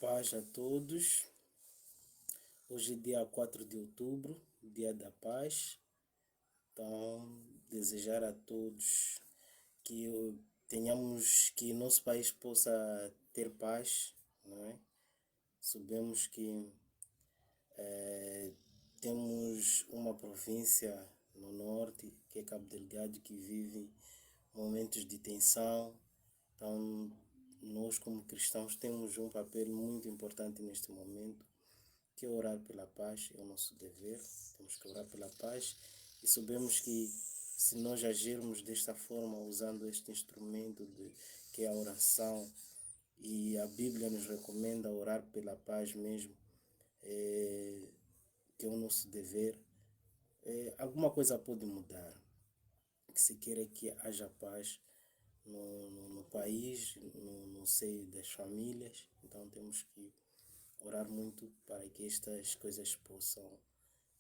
Paz a todos. Hoje é dia 4 de outubro, dia da paz. Então, desejar a todos que tenhamos, que nosso país possa ter paz, não é? Sabemos que temos uma província no norte, que é Cabo Delgado, que vive momentos de tensão. Então, nós como cristãos temos um papel muito importante neste momento, que é orar pela paz, é o nosso dever. Temos que orar pela paz e sabemos que se nós agirmos desta forma, usando este instrumento que é a oração, e a Bíblia nos recomenda orar pela paz mesmo, que é o nosso dever, alguma coisa pode mudar. Que se queira que haja paz no país, no seio das famílias. Então temos que orar muito para que estas coisas possam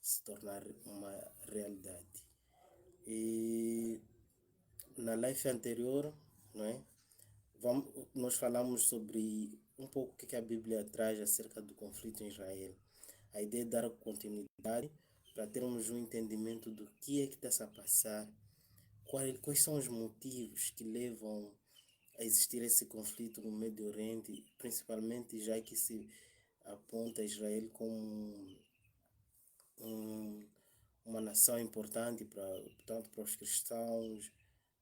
se tornar uma realidade. E na live anterior, não é? Nós falamos sobre um pouco o que a Bíblia traz acerca do conflito em Israel. A ideia é dar continuidade para termos um entendimento do que é que está a passar, quais são os motivos que levam a existir esse conflito no Médio Oriente, principalmente já que se aponta Israel como uma nação importante tanto para os cristãos,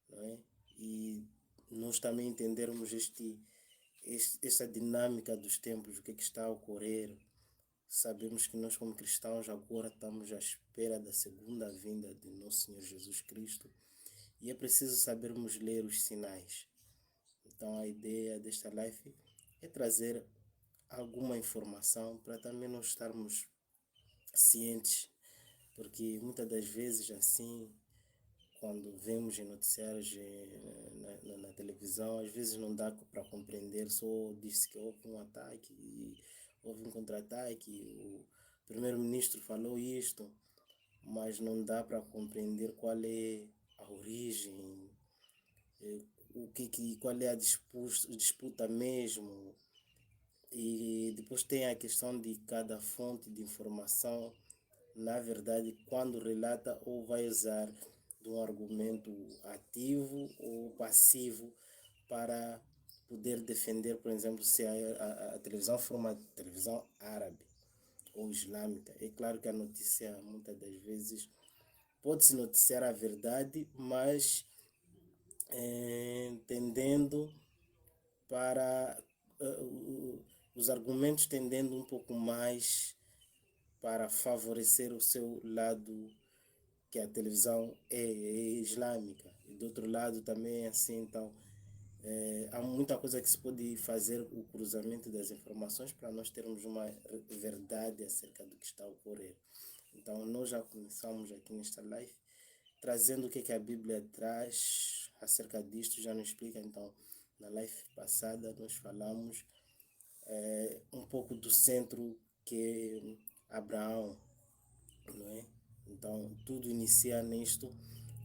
não é? E nós também entendermos esta dinâmica dos tempos, o que está a ocorrer. Sabemos que nós como cristãos agora estamos à espera da segunda vinda de nosso Senhor Jesus Cristo e é preciso sabermos ler os sinais. Então a ideia desta live é trazer alguma informação para também nós estarmos cientes, porque muitas das vezes assim, quando vemos em noticiários na televisão, às vezes não dá para compreender, só diz que houve um ataque e houve um contra-ataque, o primeiro-ministro falou isto, mas não dá para compreender qual é a origem, qual é a disputa mesmo. E depois tem a questão de cada fonte de informação, na verdade, quando relata ou vai usar de um argumento ativo ou passivo para poder defender, por exemplo, se a televisão for uma televisão árabe ou islâmica. É claro que a notícia, muitas das vezes, pode-se noticiar a verdade, mas tendendo para os argumentos tendendo um pouco mais para favorecer o seu lado, que a televisão é islâmica, e do outro lado também é assim. Então há muita coisa que se pode fazer, o cruzamento das informações para nós termos uma verdade acerca do que está a ocorrer. Então nós já começamos aqui nesta live trazendo o que a Bíblia traz acerca disto, já nos explica. Então na live passada nós falamos um pouco do centro, que é Abraão, não é? Então tudo inicia nisto,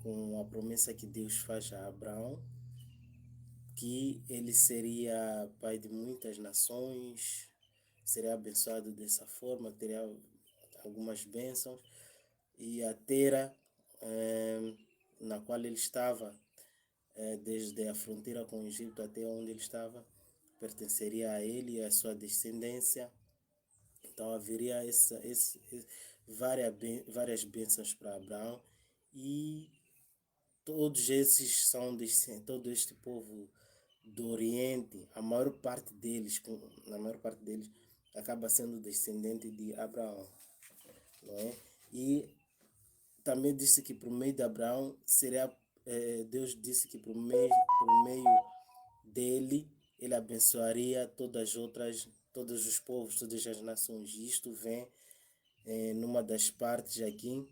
com a promessa que Deus faz a Abraão, que ele seria pai de muitas nações, seria abençoado dessa forma, teria algumas bênçãos, e a terra na qual ele estava, desde a fronteira com o Egito até onde ele estava, pertenceria a ele e à sua descendência. Então haveria várias bênçãos para Abraão, e todos esses são todo este povo do Oriente, na maior parte deles acaba sendo descendente de Abraão, não é? E também disse que por meio de Abraão seria, Deus disse que por meio dele ele abençoaria todos os povos, todas as nações. E isto vem numa das partes aqui,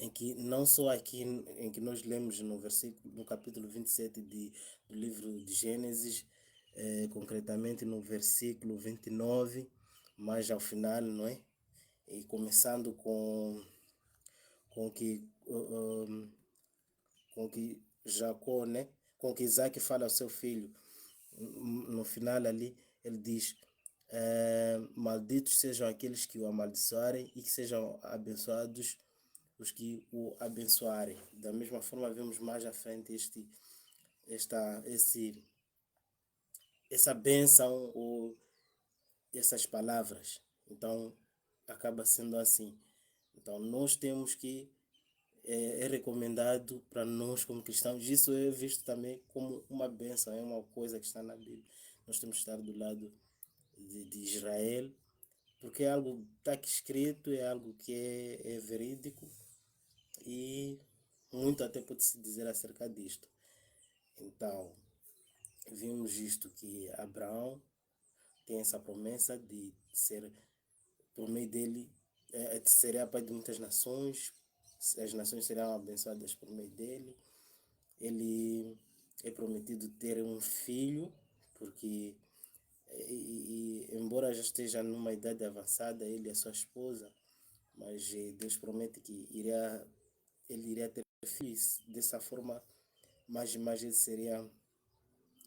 em que não só aqui em que nós lemos no capítulo 27 do livro de Gênesis, concretamente no versículo 29, mas ao final, não é? E começando com que com que Jacó, né? Com que Isaac fala ao seu filho, no final ali ele diz: malditos sejam aqueles que o amaldiçoarem e que sejam abençoados os que o abençoarem. Da mesma forma, vemos mais à frente essa bênção ou essas palavras. Então, acaba sendo assim. Então, nós temos que, é recomendado para nós como cristãos, isso é visto também como uma bênção, é uma coisa que está na Bíblia. Nós temos que estar do lado de Israel, porque é algo que está aqui escrito, é algo que é verídico e muito até pode-se dizer acerca disto. Então, vimos isto que Abraão tem essa promessa de ser, por meio dele, seria pai de muitas nações, as nações serão abençoadas por meio dele. Ele é prometido ter um filho, porque embora já esteja numa idade avançada, ele e a sua esposa, mas Deus promete que ele iria ter filhos. Dessa forma, mais ele seria,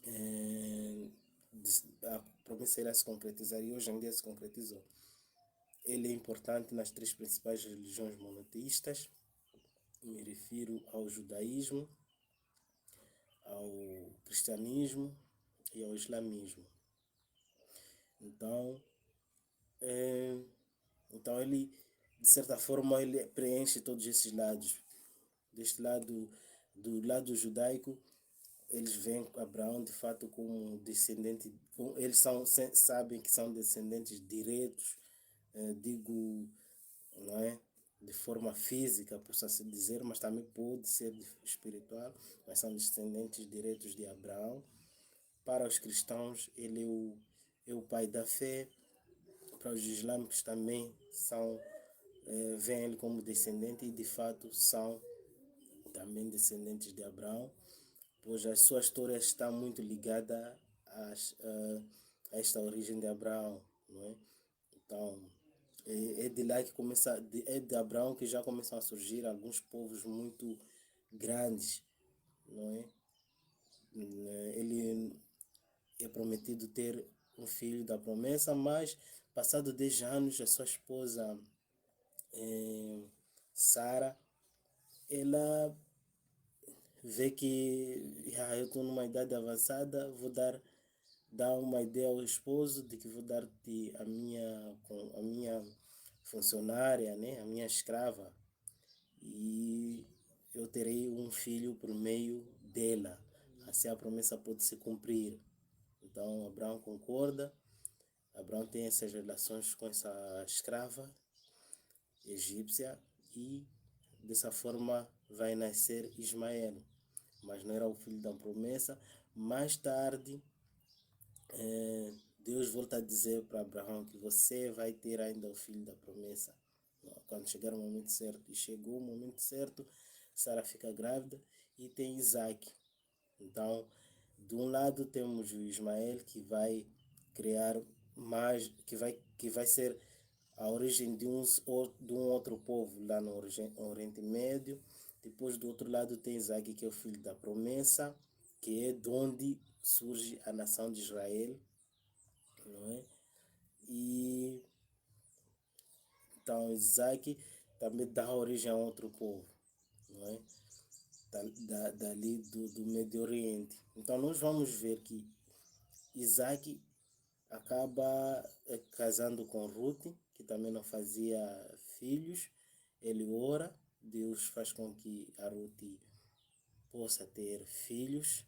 eh, a promessa irá se concretizar e hoje em dia se concretizou. Ele é importante nas três principais religiões monoteístas. Me refiro ao judaísmo, ao cristianismo e ao islamismo. Então, é, então ele, de certa forma, ele preenche todos esses lados. Deste lado, do lado judaico, eles veem Abraão de fato como descendente, eles sabem que são descendentes diretos, digo, não é? De forma física, possa se dizer, mas também pode ser espiritual, mas são descendentes diretos de Abraão. Para os cristãos, ele é o pai da fé. Para os islâmicos também veem ele como descendente e de fato são também descendentes de Abraão, pois a sua história está muito ligada a esta origem de Abraão, não é? Então, é de lá que é de Abraão que já começam a surgir alguns povos muito grandes, não é? Ele é prometido ter um filho da promessa, mas passado 10 anos a sua esposa, Sara, ela vê que eu estou numa idade avançada, vou dar uma ideia ao esposo de que vou dar-te a minha funcionária, né, a minha escrava, e eu terei um filho por meio dela. Assim a promessa pode se cumprir. Então Abraão concorda. Abraão tem essas relações com essa escrava egípcia e dessa forma vai nascer Ismael. Mas não era o filho da promessa. Mais tarde, Deus volta a dizer para Abraão que você vai ter ainda o filho da promessa quando chegar o momento certo. E chegou o momento certo, Sara fica grávida e tem Isaac. Então, de um lado temos o Ismael que vai criar mais, que vai ser a origem de um outro povo lá no Oriente Médio. Depois do outro lado tem Isaac, que é o filho da promessa, que é de onde surge a nação de Israel, não é? E então Isaac também dá origem a outro povo, não é? Dali do Médio Oriente. Então nós vamos ver que Isaac acaba casando com Ruth, que também não fazia filhos. Ele ora, Deus faz com que a Ruth possa ter filhos.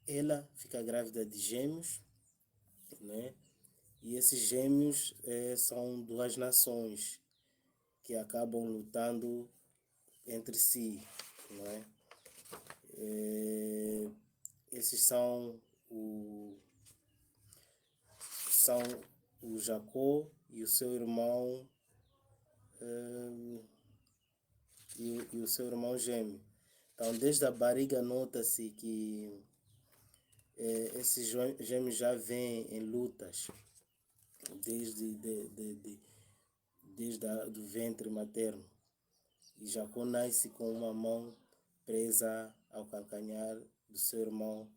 Ela fica grávida de gêmeos, né? E esses gêmeos são duas nações que acabam lutando entre si, não é? Esses são o Jacó e o seu irmão, e o seu irmão gêmeo. Então, desde a barriga nota-se que esses gêmeos já vêm em lutas desde do ventre materno. E Jacó nasce com uma mão presa ao calcanhar do seu irmão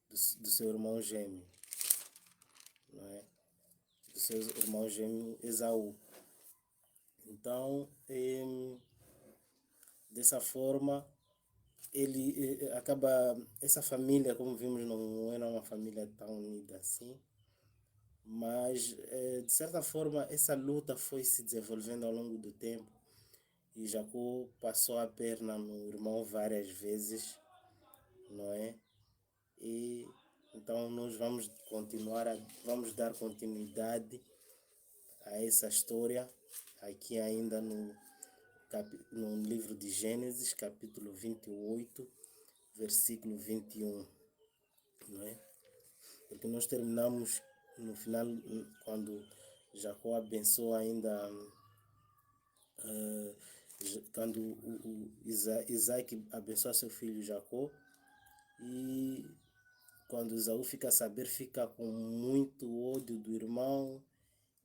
do seu irmão gêmeo, não é? Do seu irmão gêmeo Esaú. Então, dessa forma, ele acaba, essa família, como vimos, não era uma família tão unida assim, mas de certa forma essa luta foi se desenvolvendo ao longo do tempo e Jacó passou a perna no irmão várias vezes, não é? E então nós vamos vamos dar continuidade a essa história aqui ainda no livro de Gênesis, capítulo 28, versículo 21, não é? Porque nós terminamos no final, quando Jacó abençoa ainda, quando Isaac abençoa seu filho Jacó, e quando Esaú fica a saber, fica com muito ódio do irmão,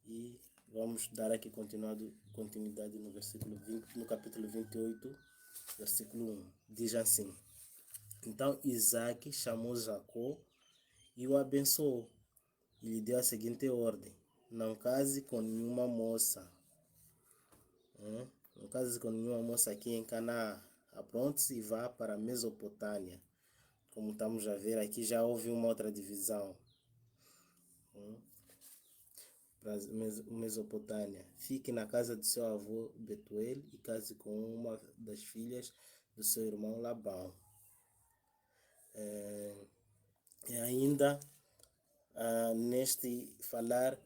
e vamos dar aqui continuidade no versículo 20, no capítulo 28, versículo 1. Diz assim: Então Isaac chamou Jacó e o abençoou, e lhe deu a seguinte ordem: Não case com nenhuma moça. Não case com nenhuma moça aqui em Canaã. Apronte-se e vá para a Mesopotâmia. Como estamos a ver aqui, já houve uma outra divisão. Para a Mesopotâmia. Fique na casa de seu avô Betuel e case com uma das filhas do seu irmão Labão. E ainda, neste falar,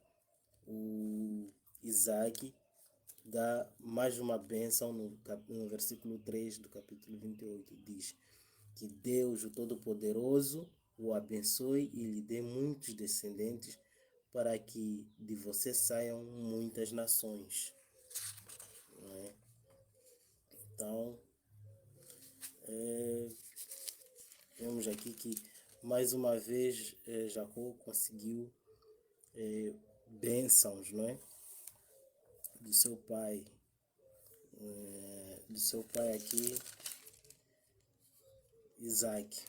o Isaac dá mais uma bênção no versículo 3 do capítulo 28. Diz que Deus, o Todo-Poderoso, o abençoe e lhe dê muitos descendentes, para que de você saiam muitas nações. Não é? Então, vemos aqui que mais uma vez Jacó conseguiu bênçãos, não é? Do seu pai. Do seu pai aqui, Isaac.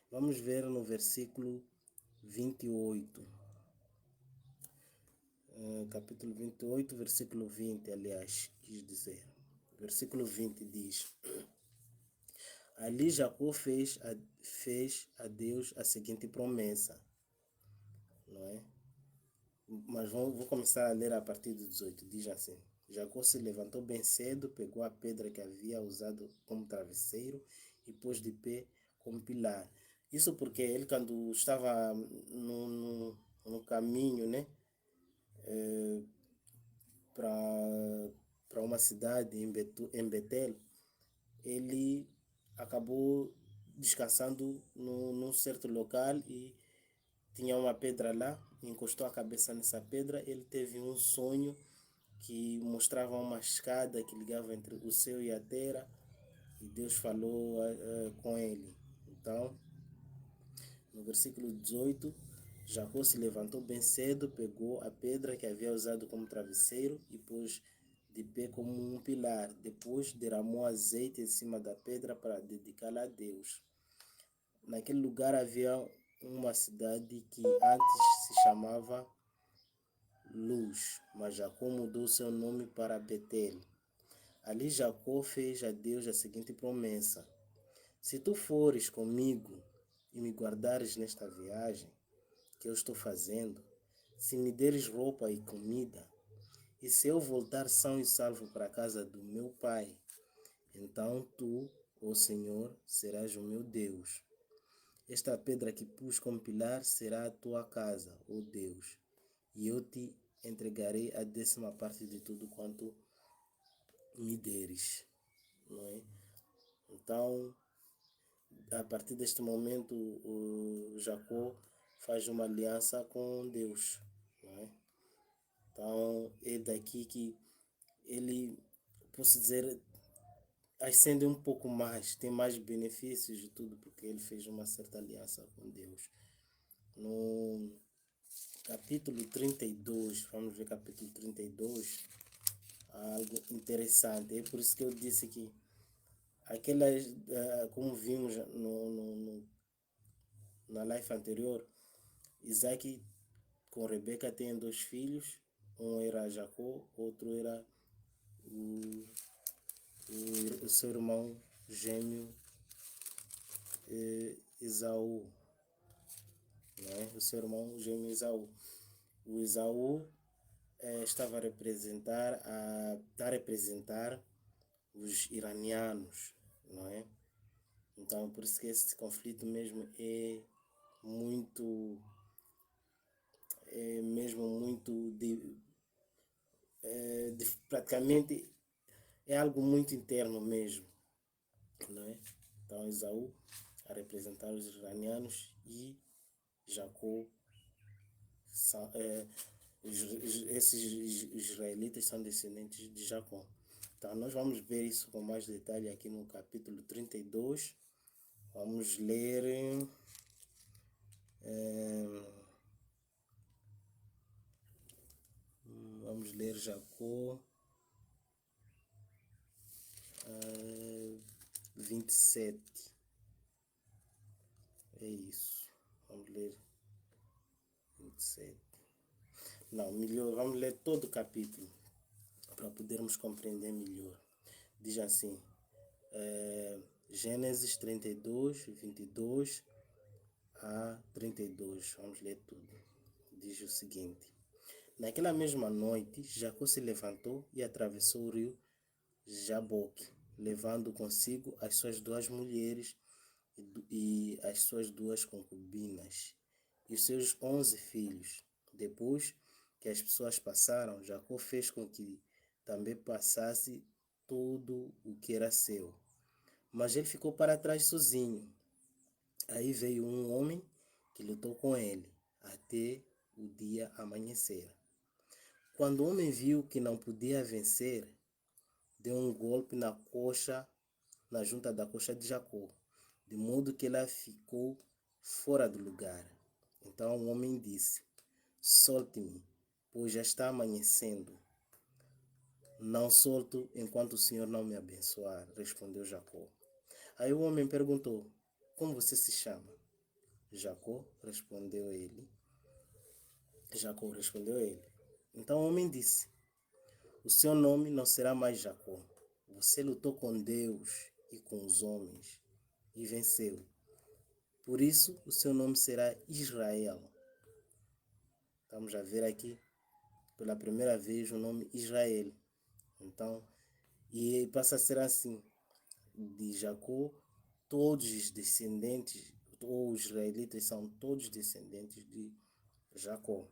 Vamos ver no versículo 28. Capítulo 28, versículo 20, aliás, quis dizer. Versículo 20 diz: Ali Jacó fez a Deus a seguinte promessa, não é? Mas vou começar a ler a partir do 18. Diz assim: Jacó se levantou bem cedo, pegou a pedra que havia usado como travesseiro e pôs de pé como pilar. Isso porque ele, quando estava no caminho, né, para uma cidade em Betel, ele acabou descansando num certo local e tinha uma pedra lá, encostou a cabeça nessa pedra. Ele teve um sonho que mostrava uma escada que ligava entre o céu e a terra, e Deus falou com ele. Então, no versículo 18, Jacó se levantou bem cedo, pegou a pedra que havia usado como travesseiro e pôs de pé como um pilar. Depois derramou azeite em cima da pedra para dedicá-la a Deus. Naquele lugar havia uma cidade que antes se chamava Luz, mas Jacó mudou seu nome para Betel. Ali Jacó fez a Deus a seguinte promessa: Se tu fores comigo e me guardares nesta viagem que eu estou fazendo, se me deres roupa e comida, e se eu voltar são e salvo para a casa do meu pai, então tu, ó Senhor, serás o meu Deus. Esta pedra que pus como pilar será a tua casa, ó Deus, e eu te entregarei a 10ª parte de tudo quanto me deres. Não é? Então, a partir deste momento, o Jacó faz uma aliança com Deus. Não é? Então, é daqui que ele, posso dizer, ascende um pouco mais, tem mais benefícios e tudo, porque ele fez uma certa aliança com Deus. No capítulo 32, vamos ver capítulo 32, algo interessante. É por isso que eu disse que aquelas, como vimos na life anterior, Isaac com Rebeca tem dois filhos, um era Jacó, outro era o, o seu irmão gêmeo Esaú, né? O seu irmão gêmeo Esaú. O Esaú estava a representar os iranianos, não é? Então, por isso que esse conflito mesmo muito, é mesmo muito, praticamente é algo muito interno mesmo, não é? Então, Esaú a representar os iranianos e Jacó, esses israelitas são descendentes de Jacó. Então, nós vamos ver isso com mais detalhe aqui no capítulo 32. Vamos ler. Vamos ler Jacó 27. É isso. Vamos ler 27. Não, melhor, vamos ler todo o capítulo para podermos compreender melhor. Diz assim, Gênesis 32, 22 a 32. Vamos ler tudo. Diz o seguinte: naquela mesma noite, Jacó se levantou e atravessou o rio Jaboque, levando consigo as suas duas mulheres e as suas duas concubinas e os seus 11 filhos. Depois que as pessoas passaram, Jacó fez com que também passasse tudo o que era seu. Mas ele ficou para trás sozinho. Aí veio um homem que lutou com ele até o dia amanhecer. Quando o homem viu que não podia vencer, deu um golpe na coxa, na junta da coxa de Jacó, de modo que ela ficou fora do lugar. Então o homem disse: solte-me, pois já está amanhecendo. Não solto enquanto o Senhor não me abençoar, respondeu Jacó. Aí o homem perguntou: como você se chama? Jacó respondeu ele. Então o homem disse: o seu nome não será mais Jacó. Você lutou com Deus e com os homens e venceu. Por isso o seu nome será Israel. Estamos a ver aqui pela primeira vez o nome Israel. Então, e passa a ser assim: de Jacó, todos os descendentes, ou os israelitas são todos descendentes de Jacó.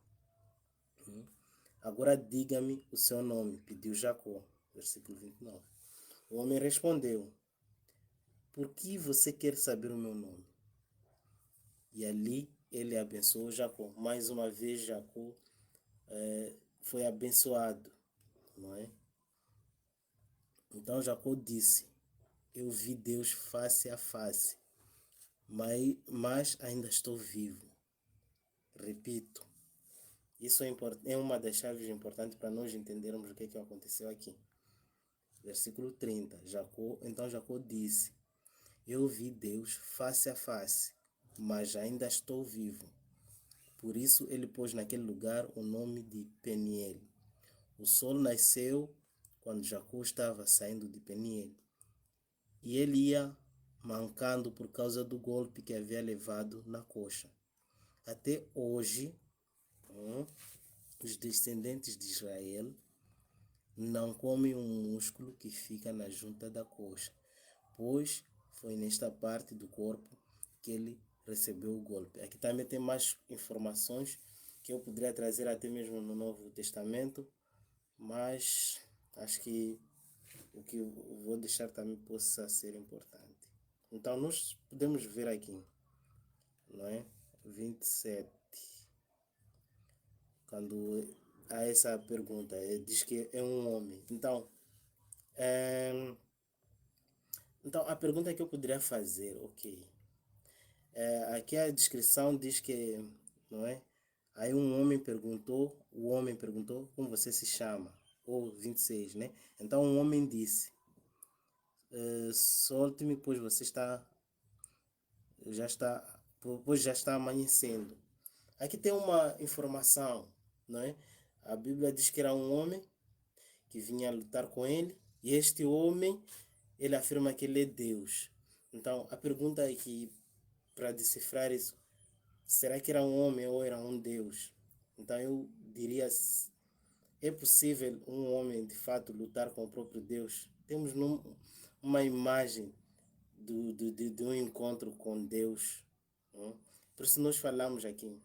Agora diga-me o seu nome, pediu Jacó. Versículo 29. O homem respondeu: por que você quer saber o meu nome? E ali ele abençoou Jacó. Mais uma vez Jacó foi abençoado, não é? Então Jacó disse: eu vi Deus face a face, mas ainda estou vivo. Repito, isso é uma das chaves importantes para nós entendermos o que aconteceu aqui. Versículo 30. Então Jacó disse: eu vi Deus face a face, mas ainda estou vivo. Por isso ele pôs naquele lugar o nome de Peniel. O sol nasceu quando Jacó estava saindo de Peniel, e ele ia mancando por causa do golpe que havia levado na coxa. Até hoje, os descendentes de Israel não comem um músculo que fica na junta da coxa, pois foi nesta parte do corpo que ele recebeu o golpe. Aqui também tem mais informações que eu poderia trazer até mesmo no Novo Testamento, mas acho que o que eu vou deixar também possa ser importante. Então nós podemos ver aqui, não é? 27. Quando há essa pergunta, diz que é um homem. Então, então a pergunta que eu poderia fazer, ok. Aqui a descrição diz que, não é? Aí o homem perguntou como você se chama, ou 26, né? Então um homem disse: solte-me, pois você já está pois já está amanhecendo. Aqui tem uma informação, não é? A Bíblia diz que era um homem que vinha lutar com ele, e este homem, ele afirma que ele é Deus. Então, a pergunta é que, para decifrar isso, será que era um homem ou era um Deus? Então, eu diria, é possível um homem, de fato, lutar com o próprio Deus? Temos uma imagem de um encontro com Deus. Não? Por isso nós falamos aqui,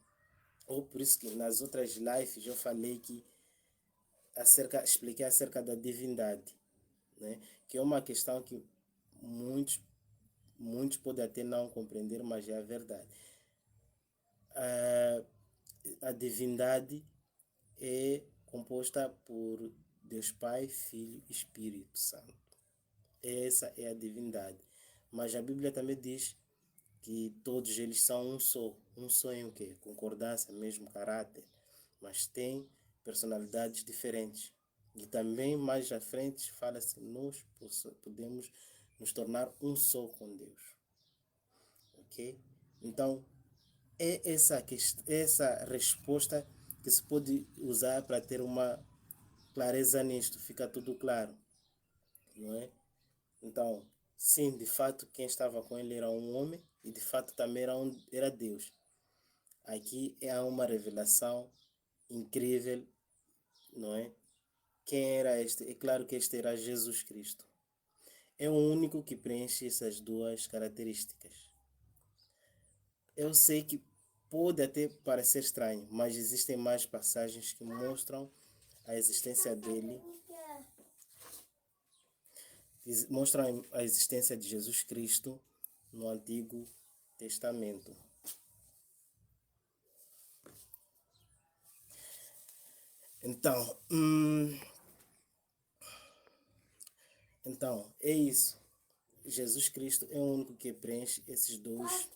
ou por isso que nas outras lives eu falei que expliquei acerca da divindade, né? Que é uma questão que muitos, muitos podem até não compreender, mas é a verdade. A divindade é composta por Deus Pai, Filho e Espírito Santo. Essa é a divindade. Mas a Bíblia também diz que todos eles são um só em o quê? Concordância, mesmo caráter, mas têm personalidades diferentes. E também mais à frente fala-se que nós podemos nos tornar um só com Deus. Ok? Então, é essa resposta que se pode usar para ter uma clareza nisto, fica tudo claro, não é? Então, sim, de fato, quem estava com ele era um homem e de fato também era Deus. Aqui é uma revelação incrível, não é? Quem era este? É claro que este era Jesus Cristo. É o único que preenche essas duas características. Eu sei que pode até parecer estranho, mas existem mais passagens que mostram a existência dele, mostram a existência de Jesus Cristo no Antigo Testamento. Então, é isso. Jesus Cristo é o único que preenche esses dois,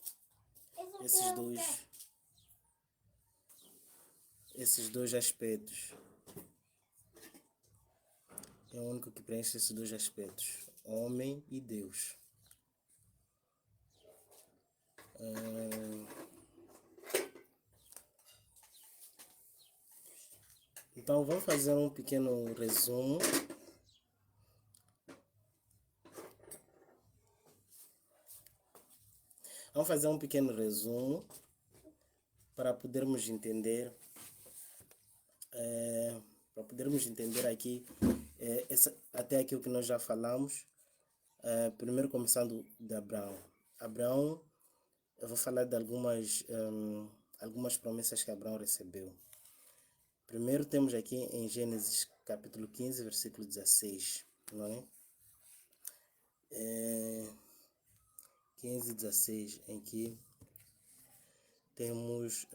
esses dois aspectos. É o único que preenche esses dois aspectos, homem e Deus. Então vamos fazer um pequeno resumo. Vamos fazer um pequeno resumo para podermos entender, aqui até aquilo que nós já falamos. Primeiro começando de Abraão. Abraão, eu vou falar de algumas promessas que Abraão recebeu. Primeiro temos aqui em Gênesis capítulo 15, versículo 16, não é? 15, 16, em que temos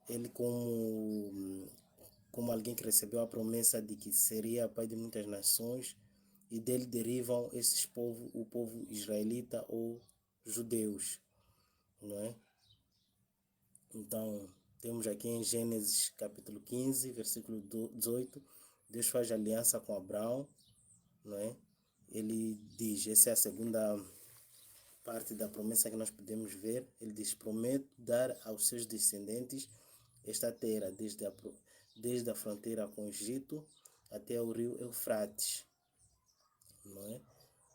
ele como alguém que recebeu a promessa de que seria pai de muitas nações, e dele derivam o povo israelita ou judeus, não é? Então, temos aqui em Gênesis capítulo 15, versículo 18, Deus faz aliança com Abraão, não é? Ele diz, essa é a segunda parte da promessa que nós podemos ver. Ele diz, prometo dar aos seus descendentes esta terra, desde a fronteira com o Egito até o rio Eufrates, não é?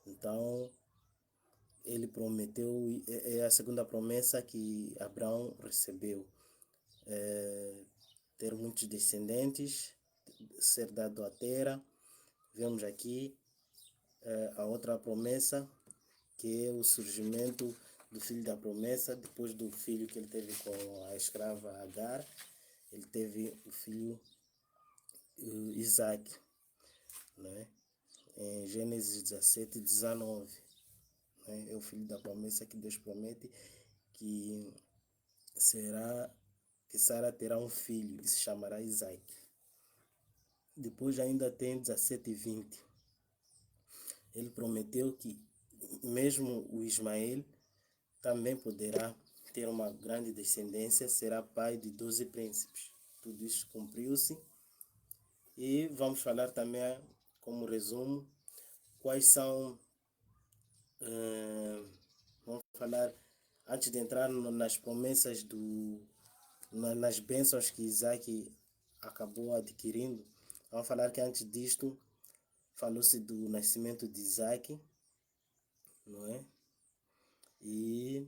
Então, ele prometeu, é a segunda promessa que Abraão recebeu, ter muitos descendentes, ser dado a terra. Vemos aqui a outra promessa, que é o surgimento do filho da promessa, depois do filho que ele teve com a escrava Agar, ele teve o filho Isaac, né? Em Gênesis 17, 19, né? É o filho da promessa que Deus promete que Sara terá um filho e se chamará Isaac. Depois ainda tem 17 e 20. Ele prometeu que mesmo o Ismael também poderá ter uma grande descendência, será pai de 12 príncipes. Tudo isso cumpriu-se. E vamos falar também, como resumo, quais são eh, vamos falar, antes de entrar nas promessas nas bênçãos que Isaac acabou adquirindo, vamos falar que antes disto falou-se do nascimento de Isaac, não é? E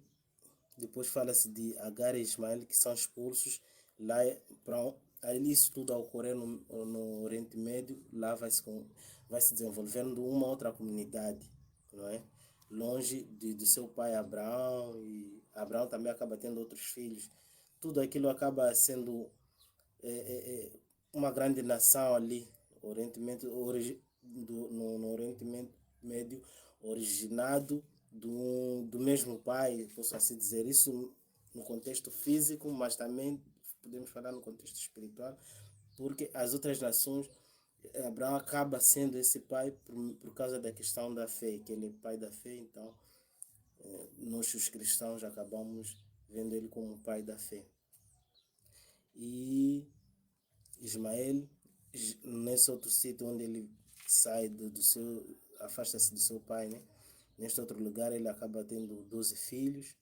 depois fala-se de Agar e Ismael, que são expulsos lá para ali isso tudo a ocorrer no Oriente Médio, lá vai se desenvolvendo uma outra comunidade, não é? Longe de seu pai Abraão, e Abraão também acaba tendo outros filhos. Tudo aquilo acaba sendo uma grande nação ali, Oriente Médio, no Oriente Médio, originado do mesmo pai, posso assim dizer. Isso no contexto físico, mas também podemos falar no contexto espiritual, porque as outras nações, Abraão acaba sendo esse pai por causa da questão da fé, que ele é pai da fé, então nós os cristãos acabamos vendo ele como pai da fé. E Ismael, nesse outro sítio onde ele sai afasta-se do seu pai, né? Neste outro lugar ele acaba tendo 12 filhos.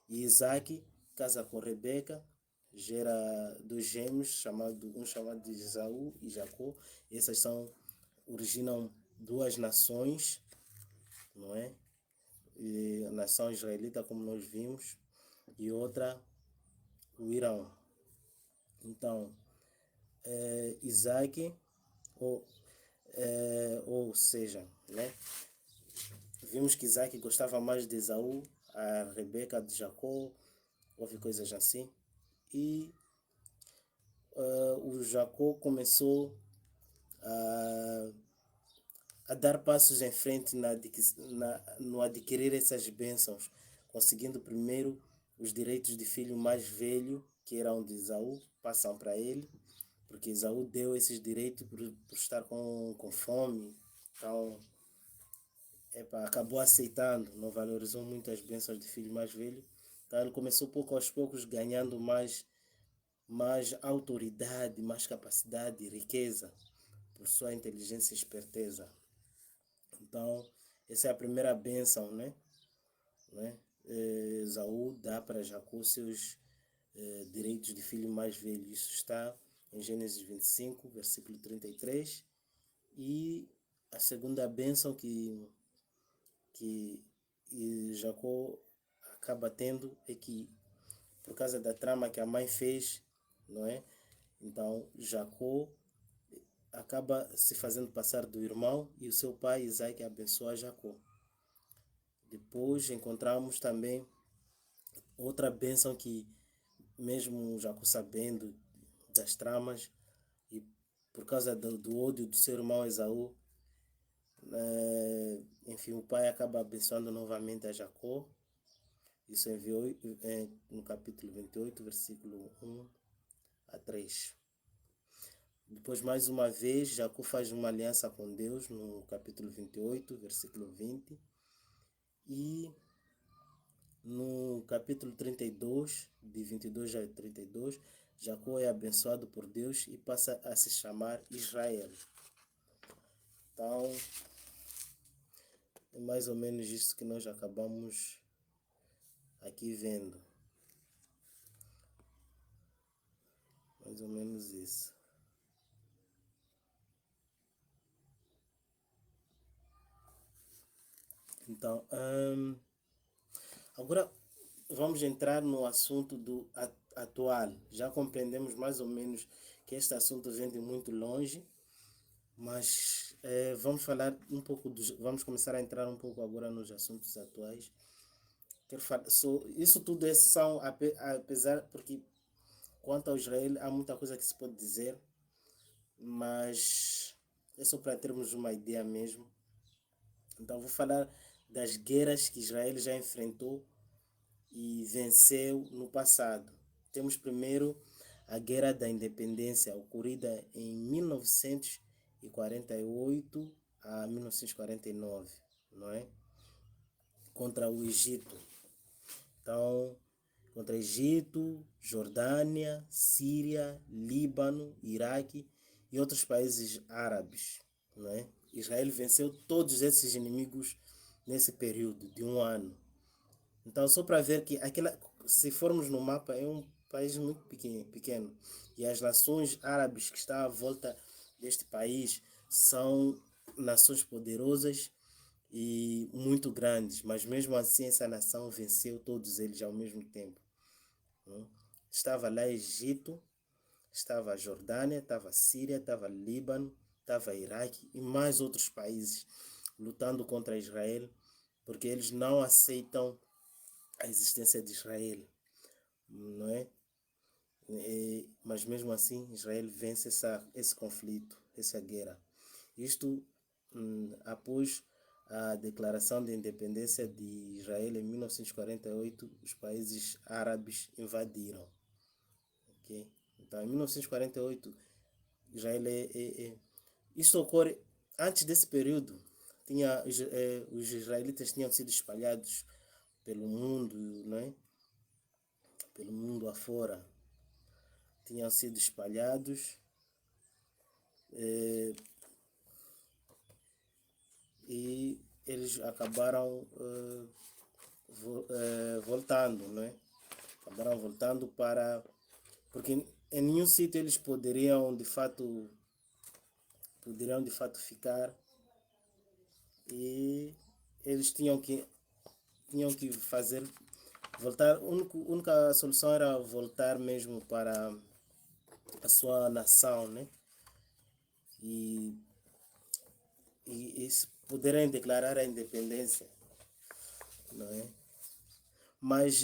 E Isaac casa com Rebeca, gera dois gêmeos, um chamado de Esaú e Jacó. Essas originam duas nações, não é? E a nação israelita, como nós vimos, e outra, o Irão. Então, Isaac, ou, ou seja, né? Vimos que Isaac gostava mais de Esaú, a Rebeca de Jacó, houve coisas assim. E o Jacó começou a, a dar passos em frente no adquirir essas bênçãos, conseguindo primeiro os direitos de filho mais velho, que eram de Esaú, passam para ele, porque Esaú deu esses direitos por estar com fome. Então, acabou aceitando, não valorizou muito as bênçãos de filho mais velho. Então ele começou pouco aos poucos ganhando mais autoridade, mais capacidade e riqueza por sua inteligência e esperteza. Então, essa é a primeira bênção, né? Esaú dá para Jacó seus direitos de filho mais velho. Isso está em Gênesis 25, versículo 33. E a segunda bênção que Jacó acaba tendo é que, por causa da trama que a mãe fez, não é? Então, Jacó acaba se fazendo passar do irmão e o seu pai Isaac abençoa Jacó. Depois encontramos também outra bênção que, mesmo Jacó sabendo das tramas e por causa do ódio do seu irmão Esaú, enfim, o pai acaba abençoando novamente a Jacó. Isso no capítulo 28, versículo 1 a 3. Depois, mais uma vez, Jacó faz uma aliança com Deus no capítulo 28, versículo 20. E no capítulo 32, de 22 a 32, Jacó é abençoado por Deus e passa a se chamar Israel. Então, é mais ou menos isso que nós acabamos aqui vendo. Mais ou menos isso. Então, agora vamos entrar no assunto atual. Já compreendemos mais ou menos que este assunto vem de muito longe, mas vamos falar um pouco vamos começar a entrar um pouco agora nos assuntos atuais. Quero falar, isso tudo são, apesar, porque quanto ao Israel há muita coisa que se pode dizer, mas é só para termos uma ideia mesmo. Então vou falar das guerras que Israel já enfrentou e venceu no passado. Temos primeiro a Guerra da Independência, ocorrida em 1948 a 1949, não é? Contra o Egito. Então, contra Egito, Jordânia, Síria, Líbano, Iraque e outros países árabes, não é? Israel venceu todos esses inimigos nesse período de um ano. Então, só para ver que se formos no mapa, é um país muito pequeno. E as nações árabes que estão à volta deste país são nações poderosas e muito grandes, mas mesmo assim essa nação venceu todos eles ao mesmo tempo. Né? Estava lá Egito, estava a Jordânia, estava a Síria, estava Líbano, estava Iraque e mais outros países lutando contra Israel, porque eles não aceitam a existência de Israel, não é? Mas mesmo assim Israel vence esse conflito, essa guerra. Isto após a declaração de independência de Israel em 1948, os países árabes invadiram. Okay? Então, em 1948, Israel Isto ocorre antes desse período. Os israelitas tinham sido espalhados pelo mundo, né? Pelo mundo afora. Tinham sido espalhados e eles acabaram voltando, né? Acabaram voltando porque em nenhum sítio eles poderiam de fato ficar, e eles tinham que voltar. A única solução era voltar mesmo para a sua nação, né? E, e se poderem declarar a independência, não é? Mas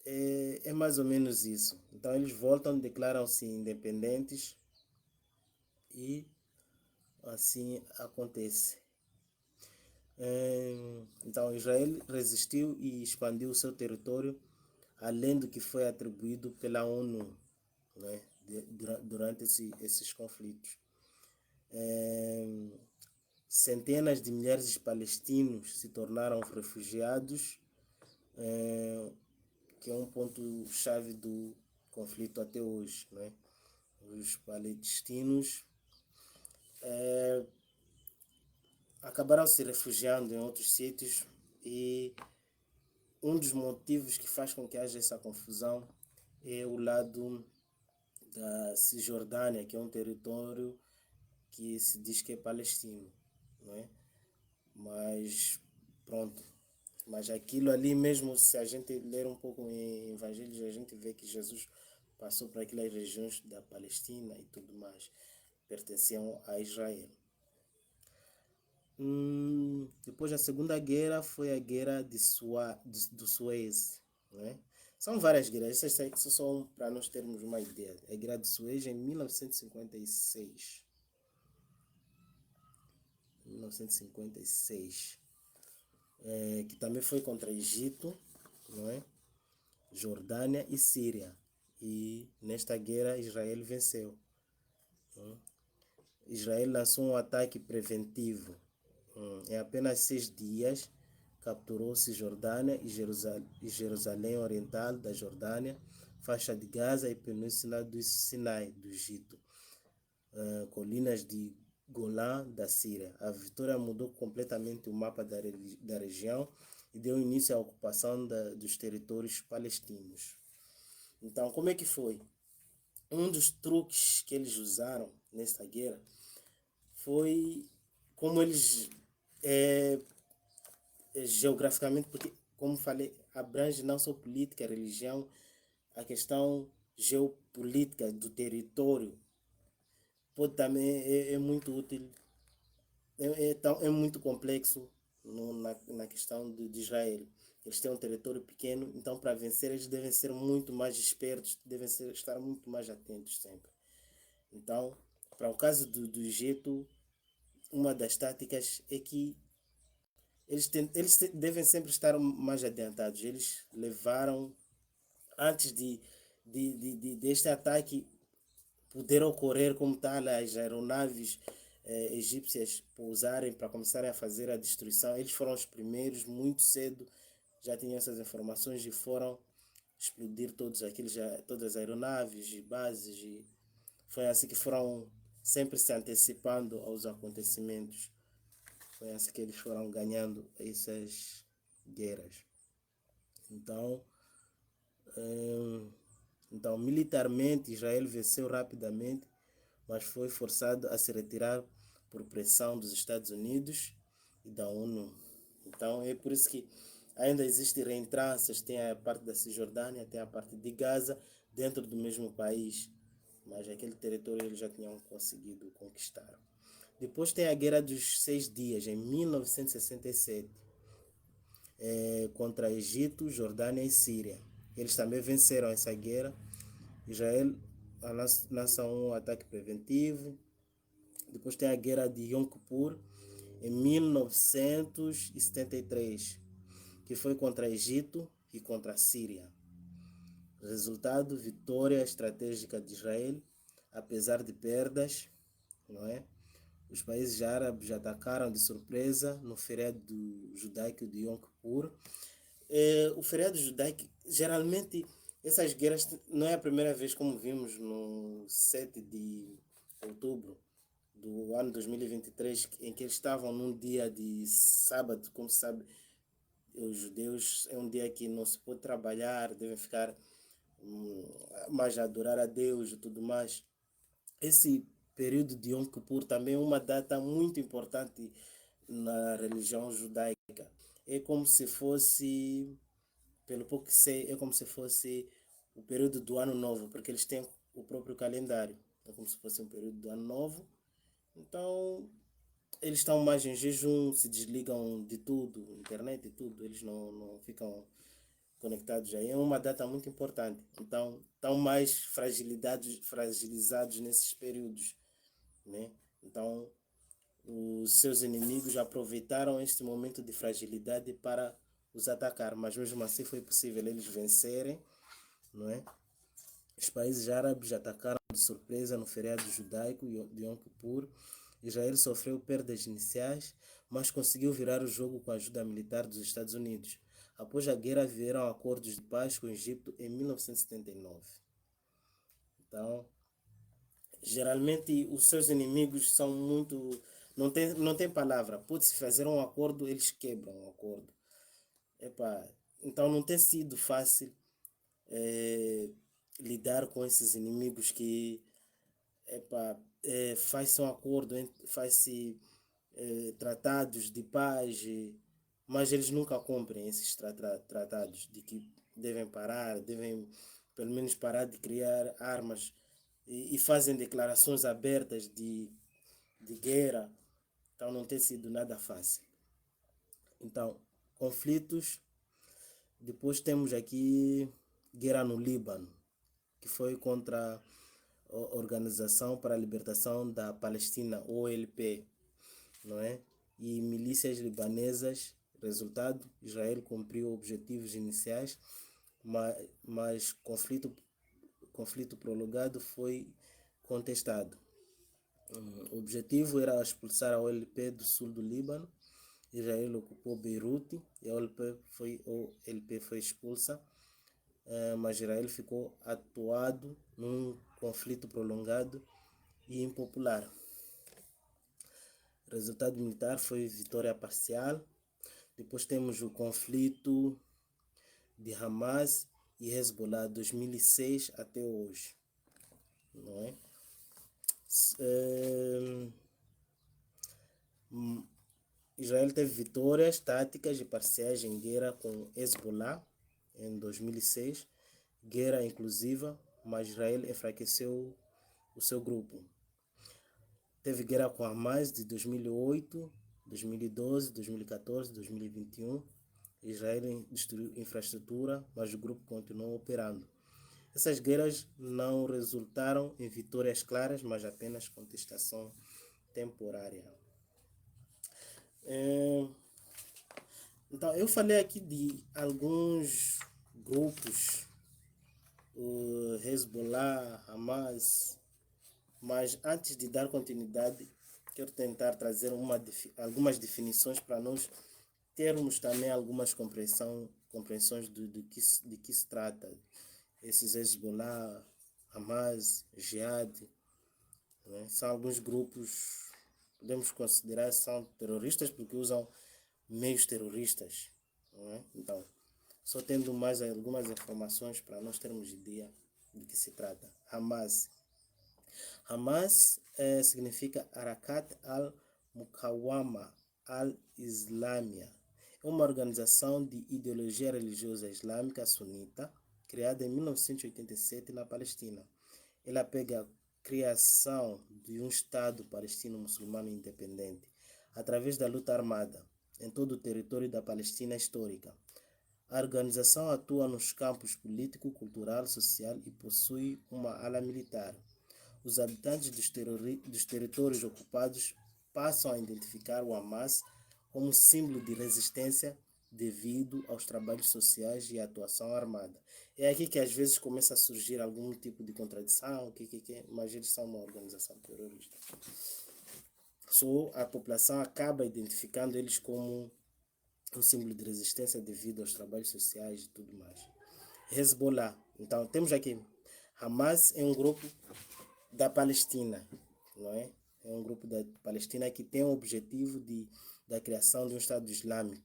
é mais ou menos isso. Então eles voltam, declaram-se independentes e assim acontece. Então Israel resistiu e expandiu o seu território além do que foi atribuído pela ONU, né, durante esses conflitos. Centenas de milhares de palestinos se tornaram refugiados, que é um ponto-chave do conflito até hoje. Né? Os palestinos acabaram se refugiando em outros sítios, e um dos motivos que faz com que haja essa confusão é o lado da Cisjordânia, que é um território que se diz que é palestino, não é? Mas pronto, mas aquilo ali mesmo, se a gente ler um pouco em Evangelhos, a gente vê que Jesus passou por aquelas regiões da Palestina e tudo mais, pertenciam a Israel. Depois da Segunda Guerra foi a Guerra do Suez, né? São várias guerras, essas são para nós termos uma ideia. A Guerra de Suez em 1956. 1956, que também foi contra Egito, não é? Jordânia e Síria. E nesta guerra Israel venceu. Israel lançou um ataque preventivo. Em apenas 6 dias, capturou Cisjordânia e Jerusalém Oriental da Jordânia, faixa de Gaza e Península do Sinai, do Egito, colinas de Golã da Síria. A vitória mudou completamente o mapa da região e deu início à ocupação dos territórios palestinos. Então, como é que foi? Um dos truques que eles usaram nesta guerra foi como eles geograficamente, porque, como falei, abrange não só política, religião, a questão geopolítica do território pode também é muito útil, é muito complexo na questão de Israel. Eles têm um território pequeno, então para vencer eles devem ser muito mais espertos, estar muito mais atentos sempre. Então, para o caso do Egito, uma das táticas é que eles devem sempre estar mais adiantados. Eles levaram, antes deste ataque poder ocorrer como tal, as aeronaves egípcias pousarem para começarem a fazer a destruição, eles foram os primeiros, muito cedo, já tinham essas informações e foram explodir todas as aeronaves e bases. E foi assim que foram sempre se antecipando aos acontecimentos. Foi assim que eles foram ganhando essas guerras. Então, hum, então, militarmente, Israel venceu rapidamente, mas foi forçado a se retirar por pressão dos Estados Unidos e da ONU. Então, é por isso que ainda existem reentranças, tem a parte da Cisjordânia, tem a parte de Gaza, dentro do mesmo país, mas aquele território eles já tinham conseguido conquistar. Depois tem a Guerra dos Seis Dias, em 1967, contra Egito, Jordânia e Síria. Eles também venceram essa guerra. Israel lança um ataque preventivo. Depois tem a Guerra de Yom Kippur, em 1973, que foi contra Egito e contra a Síria. Resultado, vitória estratégica de Israel, apesar de perdas, não é? Os países árabes atacaram de surpresa no feriado judaico de Yom Kippur. O feriado judaico, geralmente, essas guerras não é a primeira vez, como vimos no 7 de outubro do ano 2023, em que eles estavam num dia de sábado. Como se sabe, os judeus é um dia que não se pode trabalhar, devem ficar mais a adorar a Deus e tudo mais. Esse período de Yom Kippur também é uma data muito importante na religião judaica. É como se fosse, pelo pouco que sei, é como se fosse o período do ano novo, porque eles têm o próprio calendário. É como se fosse um período do ano novo. Então, eles estão mais em jejum, se desligam de tudo, internet e tudo, eles não ficam conectados aí. É uma data muito importante. Então, estão mais fragilizados nesses períodos, né? Então, os seus inimigos aproveitaram este momento de fragilidade para os atacar, mas mesmo assim foi possível eles vencerem, não é? Os países árabes atacaram de surpresa no feriado judaico de Yom Kippur. Israel sofreu perdas iniciais, mas conseguiu virar o jogo com a ajuda militar dos Estados Unidos. Após a guerra, vieram acordos de paz com o Egito em 1979. Então, geralmente, os seus inimigos são muito... Não tem palavra. Pode-se fazer um acordo, eles quebram o acordo. Epa, então, não tem sido fácil lidar com esses inimigos que faz-se um acordo, faz-se tratados de paz, mas eles nunca cumprem esses tratados de que devem parar, devem pelo menos parar de criar armas e fazem declarações abertas de guerra. Então não tem sido nada fácil. Então, conflitos. Depois temos aqui guerra no Líbano, que foi contra a Organização para a Libertação da Palestina, OLP, não é? E milícias libanesas. Resultado, Israel cumpriu objetivos iniciais, mas conflito prolongado foi contestado. O objetivo era expulsar a OLP do sul do Líbano. Israel ocupou Beirute e a OLP foi expulsa, mas Israel ficou atuado num conflito prolongado e impopular. O resultado militar foi vitória parcial. Depois temos o conflito de Hamas e Hezbollah 2006 até hoje, não é? Israel teve vitórias táticas e parciais em guerra com Hezbollah em 2006, guerra inclusiva, mas Israel enfraqueceu o seu grupo. Teve guerra com Hamas de 2008, 2012, 2014, 2021. Israel destruiu infraestrutura, mas o grupo continuou operando. Essas guerras não resultaram em vitórias claras, mas apenas contestação temporária. Então, eu falei aqui de alguns grupos, o Hezbollah, Hamas, mas antes de dar continuidade, quero tentar trazer algumas definições para nós termos também algumas compreensões de que se trata. Esses Hezbollah, Hamas, Jihad, né? São alguns grupos podemos considerar que são terroristas porque usam meios terroristas, não é? Então, só tendo mais algumas informações para nós termos ideia de que se trata. Hamas. Hamas significa Harakat al-Mukawama al-Islamia. É uma organização de ideologia religiosa islâmica sunita, criada em 1987 na Palestina. Ela pega a criação de um Estado palestino muçulmano independente, através da luta armada, em todo o território da Palestina histórica. A organização atua nos campos político, cultural, social e possui uma ala militar. Os habitantes dos territórios ocupados passam a identificar o Hamas como símbolo de resistência devido aos trabalhos sociais e à atuação armada. É aqui que às vezes começa a surgir algum tipo de contradição, mas eles são uma organização terrorista. Só a população acaba identificando eles como um símbolo de resistência devido aos trabalhos sociais e tudo mais. Hezbollah. Então, temos aqui, Hamas é um grupo da Palestina, não é? É um grupo da Palestina que tem o objetivo da criação de um Estado Islâmico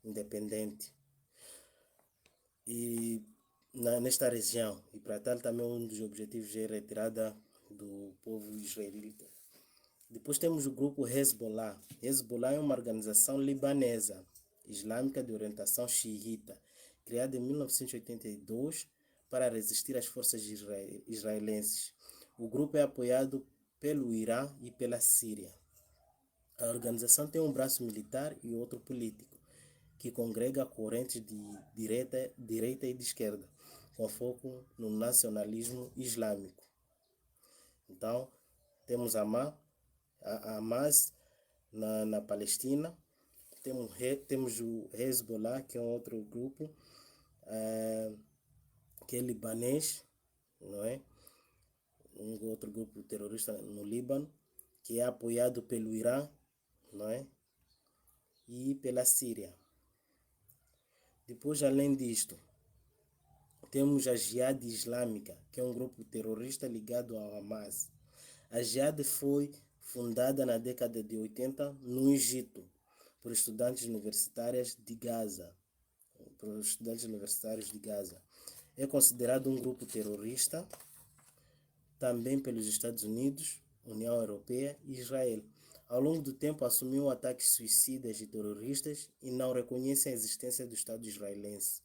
independente e nesta região. E para tal também um dos objetivos é a retirada do povo israelita. Depois temos o grupo Hezbollah. Hezbollah é uma organização libanesa islâmica de orientação xiita, criada em 1982 para resistir às forças israelenses. O grupo é apoiado pelo Irã e pela Síria. A organização tem um braço militar e outro político, que congrega correntes de direita e de esquerda, com foco no nacionalismo islâmico. Então, temos a Hamas na Palestina, temos o Hezbollah, que é um outro grupo, que é libanês, não é? Um outro grupo terrorista no Líbano, que é apoiado pelo Irã, não é? E pela Síria. Depois, além disto, temos a Jihad Islâmica, que é um grupo terrorista ligado ao Hamas. A Jihad foi fundada na década de 80 no Egito por estudantes universitários de Gaza. É considerado um grupo terrorista também pelos Estados Unidos, União Europeia e Israel. Ao longo do tempo assumiu ataques suicidas e terroristas e não reconhece a existência do Estado israelense.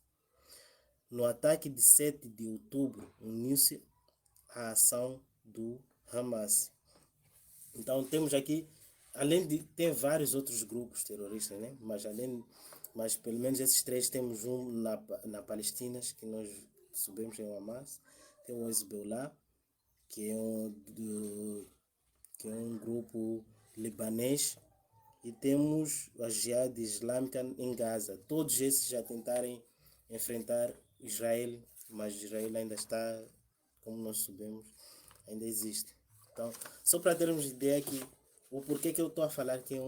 No ataque de 7 de outubro, uniu-se à ação do Hamas. Então temos aqui, além de ter vários outros grupos terroristas, né? Mas pelo menos esses três, temos um na Palestina, que nós sabemos é o Hamas, tem o Hezbollah, que é um grupo libanês, e temos a Jihad Islâmica em Gaza. Todos esses já tentarem enfrentar Israel, mas Israel ainda está, como nós sabemos, ainda existe. Então, só para termos ideia que o porquê que eu estou a falar que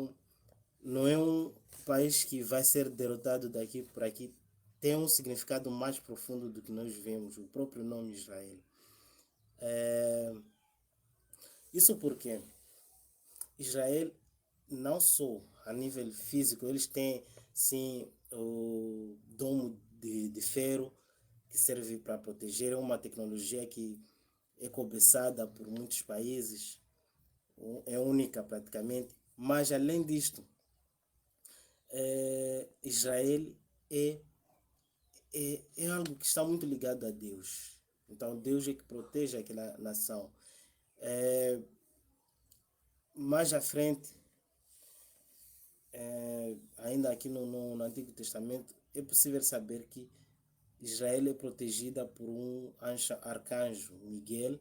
não é um país que vai ser derrotado daqui por aqui, tem um significado mais profundo do que nós vemos, o próprio nome Israel. Isso porque Israel, não só a nível físico, eles têm sim o domo de ferro que serve para proteger, é uma tecnologia que é cobiçada por muitos países, é única praticamente, mas além disto, Israel é algo que está muito ligado a Deus. Então Deus é que protege aquela nação. Mais à frente, ainda aqui no Antigo Testamento, é possível saber que Israel é protegida por um arcanjo, Miguel,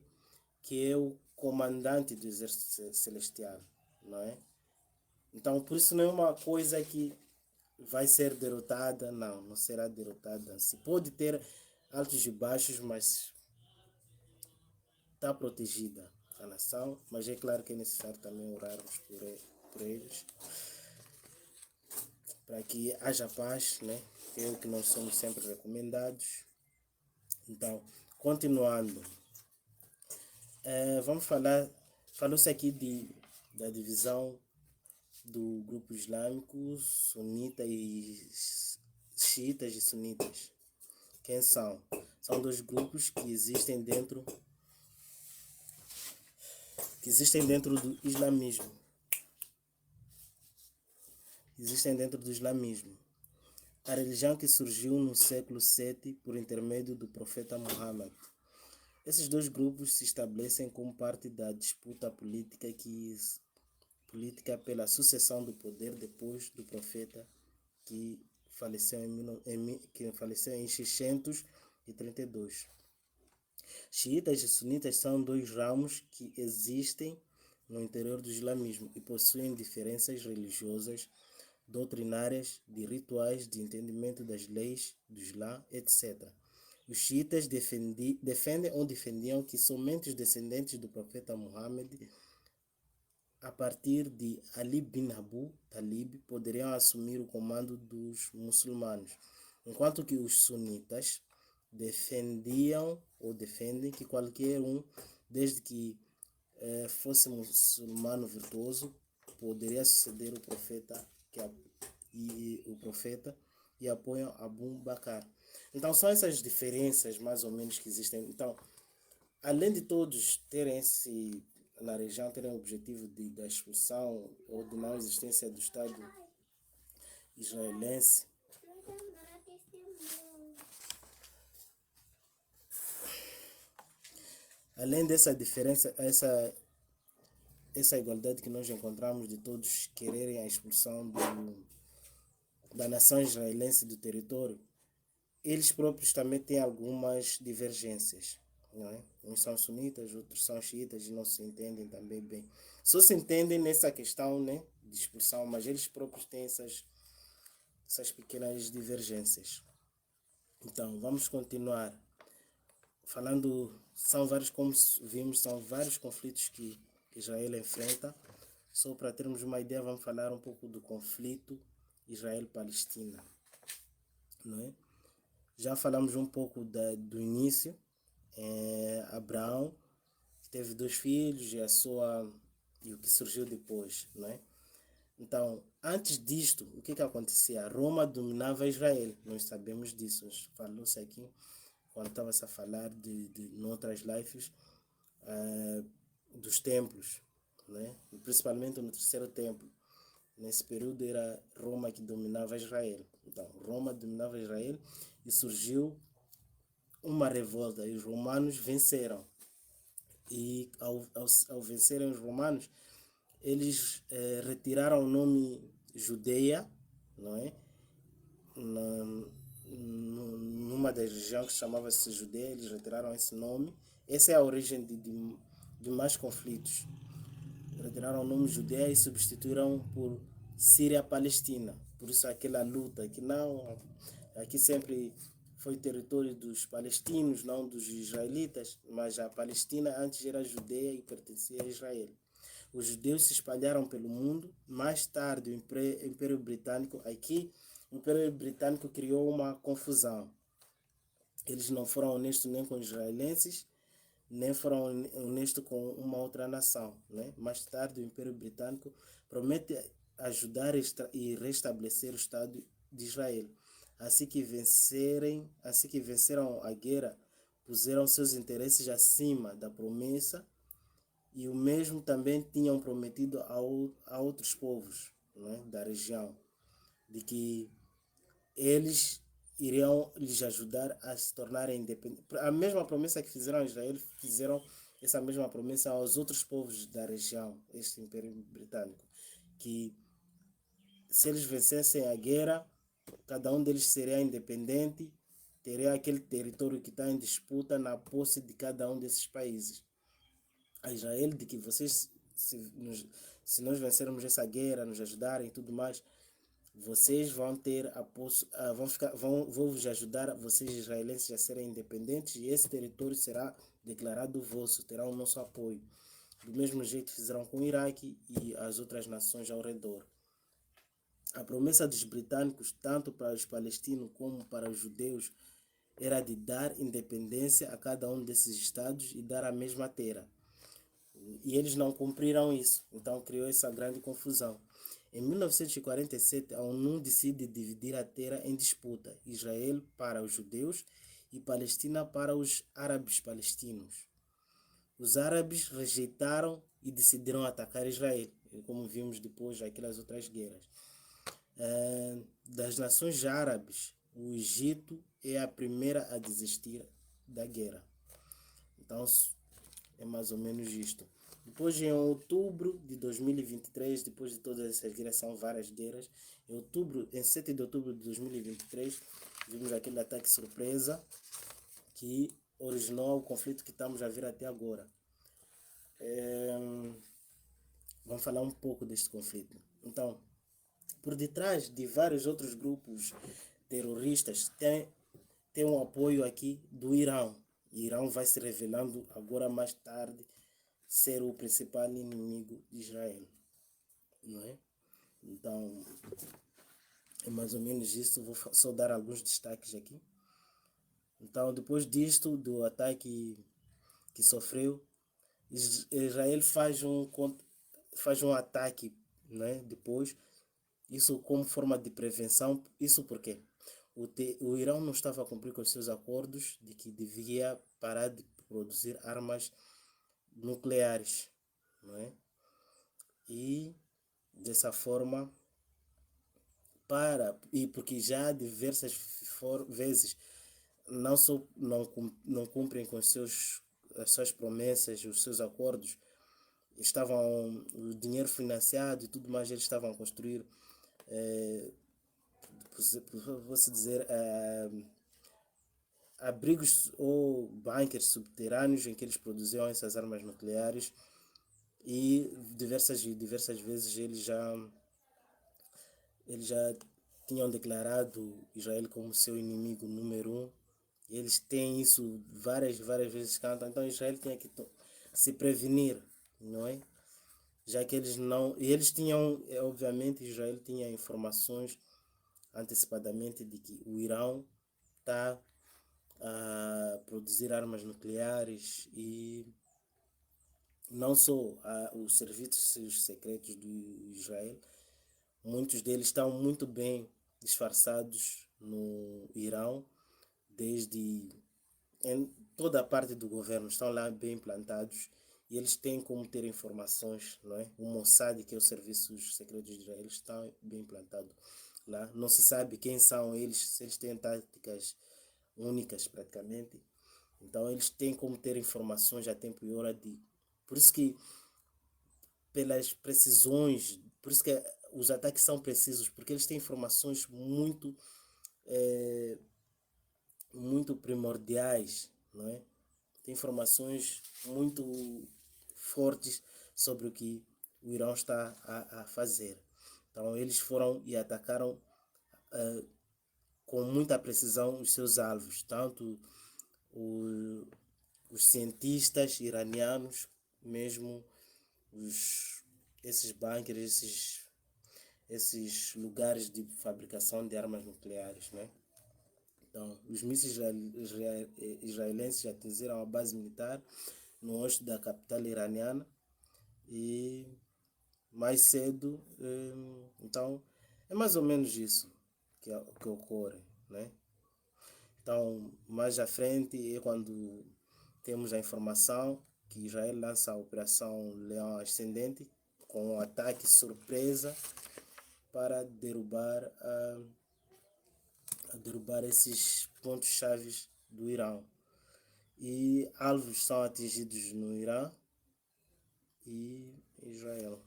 que é o comandante do exército celestial, não é? Então, por isso não é uma coisa que vai ser derrotada, não será derrotada. Se pode ter altos e baixos, mas está protegida a nação, mas é claro que é necessário também orarmos por eles, para que haja paz, né? É o que nós somos sempre recomendados. Então, continuando, vamos falou-se aqui da divisão do grupo islâmico, sunita e xiitas e sunitas. Quem são? São dois grupos que existem dentro do islamismo. A religião que surgiu no século VII por intermédio do profeta Muhammad. Esses dois grupos se estabelecem como parte da disputa política pela sucessão do poder depois do profeta que faleceu em 632. Xiitas e sunitas são dois ramos que existem no interior do islamismo e possuem diferenças religiosas, doutrinárias, de rituais, de entendimento das leis do Islã, etc. Os xiitas defendiam que somente os descendentes do profeta Muhammad, a partir de Ali bin Abu Talib, poderiam assumir o comando dos muçulmanos, enquanto que os sunitas defendem que qualquer um, desde que fosse muçulmano virtuoso, poderia suceder o profeta e apoiam Abu Bakr. Então são essas diferenças mais ou menos que existem. Então, além de todos na região terem o objetivo da expulsão ou de não existência do Estado israelense, além dessa diferença, essa igualdade que nós encontramos de todos quererem a expulsão da nação israelense do território, eles próprios também têm algumas divergências. Não é? Uns são sunitas, outros são xiitas e não se entendem também bem. Só se entendem nessa questão, né, de expulsão, mas eles próprios têm essas pequenas divergências. Então, vamos continuar falando. Como vimos, são vários conflitos que Israel enfrenta. Só para termos uma ideia, vamos falar um pouco do conflito Israel-Palestina. Não é? Já falamos um pouco do início. Abraão teve 2 filhos e o que surgiu depois, não é? Então, antes disto, o que acontecia? Roma dominava Israel, nós sabemos disso. Falou-se aqui quando estava-se a falar em outras lives dos templos, né? Principalmente no terceiro templo. Nesse período era Roma que dominava Israel. Então, Roma dominava Israel e surgiu uma revolta e os romanos venceram. E ao vencerem os romanos, eles retiraram o nome Judeia, não é? Numa das regiões que chamava-se Judeia, eles retiraram esse nome. Essa é a origem de mais conflitos. Retiraram o nome Judeia e substituíram por Síria-Palestina. Por isso aquela luta que não... Aqui sempre foi território dos palestinos, não dos israelitas, mas a Palestina antes era Judeia e pertencia a Israel. Os judeus se espalharam pelo mundo. Mais tarde, o Império Britânico, o Império Britânico criou uma confusão. Eles não foram honestos nem com os israelenses, nem foram honestos com uma outra nação, né? Mais tarde, o Império Britânico promete ajudar e restabelecer o Estado de Israel. Assim que venceram a guerra, puseram seus interesses acima da promessa e o mesmo também tinham prometido a outros povos, né, da região, de que eles iriam lhes ajudar a se tornarem independentes. A mesma promessa que fizeram a Israel, fizeram essa mesma promessa aos outros povos da região, este Império Britânico, que se eles vencessem a guerra, cada um deles seria independente, teria aquele território que está em disputa na posse de cada um desses países. A Israel, de que vocês, se nós vencermos essa guerra, nos ajudarem e tudo mais, vocês vão ter vão vos ajudar, vocês israelenses, a serem independentes e esse território será declarado vosso, terá o nosso apoio. Do mesmo jeito fizeram com o Iraque e as outras nações ao redor. A promessa dos britânicos, tanto para os palestinos como para os judeus, era de dar independência a cada um desses estados e dar a mesma terra. E eles não cumpriram isso, então criou essa grande confusão. Em 1947, a ONU decide dividir a terra em disputa: Israel para os judeus e Palestina para os árabes palestinos. Os árabes rejeitaram e decidiram atacar Israel, como vimos depois daquelas outras guerras. Das nações árabes, o Egito é a primeira a desistir da guerra. Então, é mais ou menos isto. Depois, em outubro de 2023, depois de todas essas guerras, são várias guerras, em 7 de outubro de 2023, vimos aquele ataque surpresa que originou o conflito que estamos a ver até agora. Vamos falar um pouco deste conflito. Então, por detrás de vários outros grupos terroristas, tem um apoio aqui do Irão. O Irão vai se revelando agora mais tarde ser o principal inimigo de Israel, não é? Então, é mais ou menos isso. Vou só dar alguns destaques aqui. Então, depois disto, do ataque que sofreu, Israel faz um ataque, né? Depois, isso como forma de prevenção. Isso porque o Irão não estava a cumprir com os seus acordos de que devia parar de produzir armas nucleares, não é? E dessa forma, porque já diversas vezes não cumprem com as suas promessas, os seus acordos, o dinheiro financiado e tudo mais, eles estavam a construir, vou-se dizer, abrigos ou bunkers subterrâneos em que eles produziam essas armas nucleares, e diversas vezes eles já tinham declarado Israel como seu inimigo número um. Eles têm isso várias vezes cantam. Então Israel tinha que se prevenir, não é? Já que eles não... E eles tinham, obviamente, Israel tinha informações antecipadamente de que o Irão está a produzir armas nucleares, e não só os serviços secretos de Israel, muitos deles estão muito bem disfarçados no Irão, desde em toda a parte do governo, estão lá bem implantados, e eles têm como ter informações, não é? O Mossad, que é o Serviços Secretos de Israel, está bem implantado lá. Não se sabe quem são eles, se eles têm táticas únicas praticamente. Então eles têm como ter informações a tempo e hora de... Por isso que, pelas precisões, por isso que os ataques são precisos, porque eles têm informações muito primordiais, não é? Tem informações muito fortes sobre o que o Irão está a fazer. Então eles foram e atacaram com muita precisão os seus alvos, tanto os cientistas iranianos, mesmo esses bunkers, esses lugares de fabricação de armas nucleares, né? Então, os mísseis israelenses atingiram a base militar no oeste da capital iraniana, e mais cedo, então, é mais ou menos isso que ocorre, né? Então, mais à frente é quando temos a informação que Israel lança a Operação Leão Ascendente, com um ataque surpresa para derrubar esses pontos chaves do Irão. E alvos são atingidos no Irã e Israel.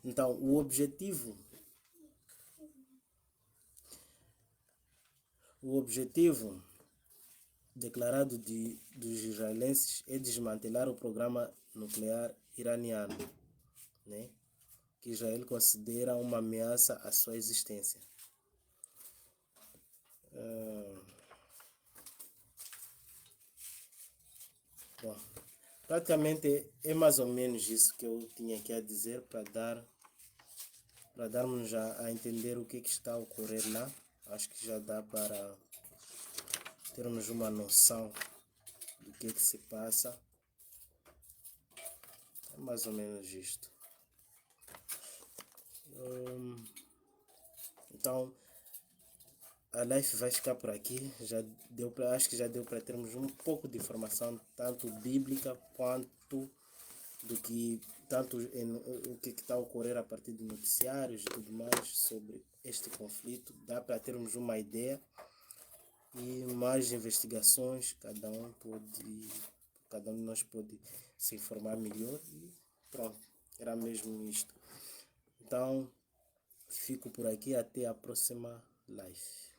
Então, o objetivo declarado dos israelenses é desmantelar o programa nuclear iraniano, né? Que Israel considera uma ameaça à sua existência. Bom, praticamente é mais ou menos isso que eu tinha aqui a dizer, para darmos já a entender o que está a ocorrer lá. Acho que já dá para termos uma noção do que se passa. É mais ou menos isto. Então a live vai ficar por aqui. Acho que já deu para termos um pouco de informação, tanto bíblica quanto do que o que está a ocorrer a partir de noticiários e tudo mais sobre este conflito. Dá para termos uma ideia e mais investigações. Cada um de nós pode se informar melhor e pronto. Era mesmo isto. Então fico por aqui, até a próxima live.